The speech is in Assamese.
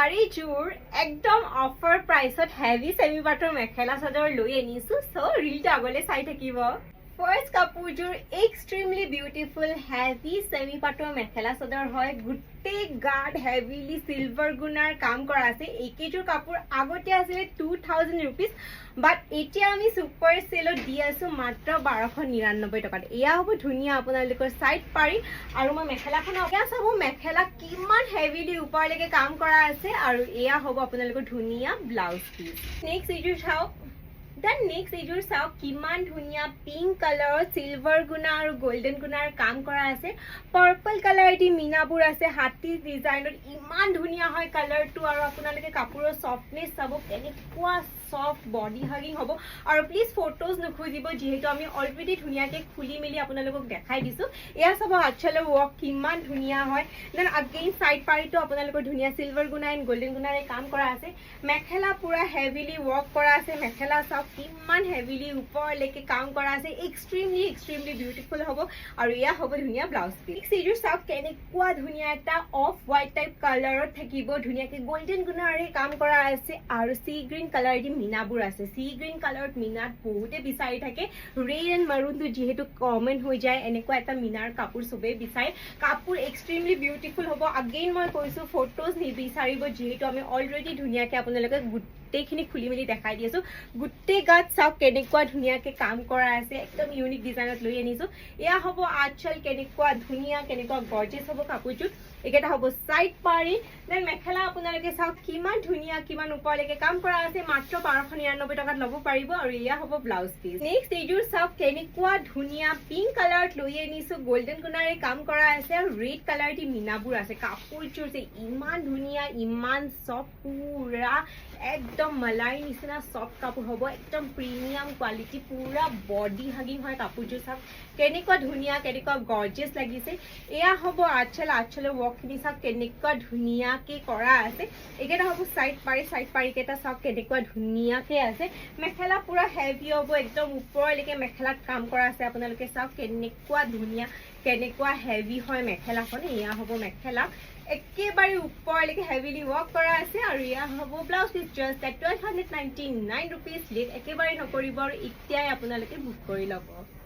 চাৰিযোৰ একদম অফাৰ প্ৰাইচত হেভি সেমি পাটৰ মেখেলা চাদৰ লৈ আনিছো সো ৰিলটো আগলৈ চাই থাকিব ফাৰ্ষ্ট কাপোৰযোৰ এক্সট্ৰিমলি বিউটিফুল হেভি সেমি পাটৰ মেখেলা চাদৰ হয় গোটেই গাত হেভিলি সিলভাৰ গুণাৰ কাম কৰা আছে এইকেইযোৰ কাপোৰ আগতে আছিল 2000 रुपीस বাট এতিয়া আমি সুপাৰ সেলত দি আছো মাত্ৰ 1299 টকাত এয়া হ'ব ধুনিয়া আপোনালোকৰ সাইড পাৰি আৰু মই মেখেলাখন এতিয়া চাব মেখেলা কিমান হেভিলি ওপৰলৈকে কাম কৰা আছে আৰু এয়া হ'ব আপোনালোকৰ ধুনিয়া ব্লাউজ পিস নেক্সট এইযোৰ চাওক Then next এইযোৰ চাওক কিমান ধুনিয়া পিংক কালাৰ সিলভাৰ গুণা আৰু গোল্ডেন গুণাৰ কাম কৰা আছে পাৰ্পল কালাৰ এটি মিনাবোৰ আছে হাতী ডিজাইনত ইমান ধুনিয়া হয় কালাৰটো আৰু আপোনালোকে কাপোৰৰ সফটনেস চাব কেনেকুৱা সফট বডি হাগিং হ'ব আৰু প্লিজ ফটোজ নখুজিব যেহেতু আমি অলৰেডি ধুনিয়াকে খুলি মেলি আপোনালোকক দেখাই দিছো এয়া চাব আচলে ওয়াৰ্ক কিমান ধুনিয়া হয় দেন अगेन সাইড পাৰিটো আপোনালোকৰ ধুনিয়া সিলভাৰ গুণা এণ্ড গোল্ডেন গুণাৰে কাম কৰা আছে মেখেলা পুৰা হেভিলি ওয়াৰ্ক কৰা আছে মেখেলা চাওক কিমান হেভিলি ওপৰলৈকে কাম কৰা আছে এক্সট্ৰিমলি বিউটিফুল হ'ব আৰু এয়া হ'ব ধুনিয়া ব্লাউজ পিস এইযোৰ চাওক কেনেকুৱা ধুনিয়া এটা অফ হোৱাইট টাইপ কালাৰত থাকিব ধুনিয়াকে গোল্ডেন গুণাৰে কাম কৰা আছে আৰু সি গ্ৰীন কালাৰ এটি মিনাবোৰ আছে সি গ্ৰীন কালাৰত মিনাত বহুতে বিচাৰি থাকে ৰেড এণ্ড মাৰুনটো যেহেতু কমন হৈ যায় এনেকুৱা এটা মিনাৰ কাপোৰ সবে বিচাৰে কাপোৰ এক্সট্ৰিমলি বিউটিফুল হ'ব अगेन মই কৈছো ফটোজ নিবিচাৰিব যেহেতু আমি অলৰেডি ধুনিয়াকে আপোনালোকে গোটেইখিনি খুলি মেলি দেখাই দি আছো গোটেই গাত চাওক কেনেকুৱা ধুনিয়াকে কাম কৰা আছে একদম ইউনিক ডিজাইনত লৈ আনিছো এয়া হ'ব আচল কেনেকুৱা ধুনিয়া কেনেকুৱা গৰ্জিয়াছ হ'ব কাপোৰযোৰ একেটা হ'ব সাইড পাৰি দেন মেখেলা আপোনালোকে চাওক কিমান ধুনিয়া কিমান ওপৰলৈকে কাম কৰা আছে মাত্ৰ 1299 টকাত ল'ব পাৰিব আৰু এয়া হ'ব ব্লাউজ পিস নেক্সট এইযোৰ চাওক কেনেকুৱা ধুনিয়া পিংক কালাৰত লৈ আনিছো গোল্ডেন গুণাৰে কাম কৰা আছে আৰু ৰেড কালাৰ দি মিনাবোৰ আছে কাপোৰযোৰ যে ইমান ধুনিয়া ইমান সফট পুৰা একদম মলাই নিচিনা সফট কাপোৰ হ'ব একদম প্ৰিমিয়াম কোৱালিটি পুৰা বডি হাগিং হয় কাপোৰযোৰ চাওক কেনেকুৱা ধুনিয়া কেনেকুৱা গৰ্জিয়াছ লাগিছে এয়া হ'ব আচলে ওয়াৰ্কখিনি চাওক কেনেকুৱা ধুনিয়াকে কৰা আছে একেটা হ'ব সাইড পাৰি কেটা চাওক কেনেকুৱা ধুনিয়াকে আছে মেখেলা পুৰা হেভি হ'ব একদম ওপৰলৈকে মেখেলাত কাম কৰা আছে আপোনালোকে চাওক কেনেকুৱা ধুনিয়া কেনেকুৱা হেভি হয় মেখেলাখন এয়া হ'ব মেখেলা একেবাৰে ওপৰলৈকে হেভিলি ওয়াৰ্ক কৰা আছে আৰু এয়া হ'ব blouse piece just 1299 rupees late একেবাৰে নকৰিব আৰু এতিয়াই আপোনালোকে বুক কৰি ল'ব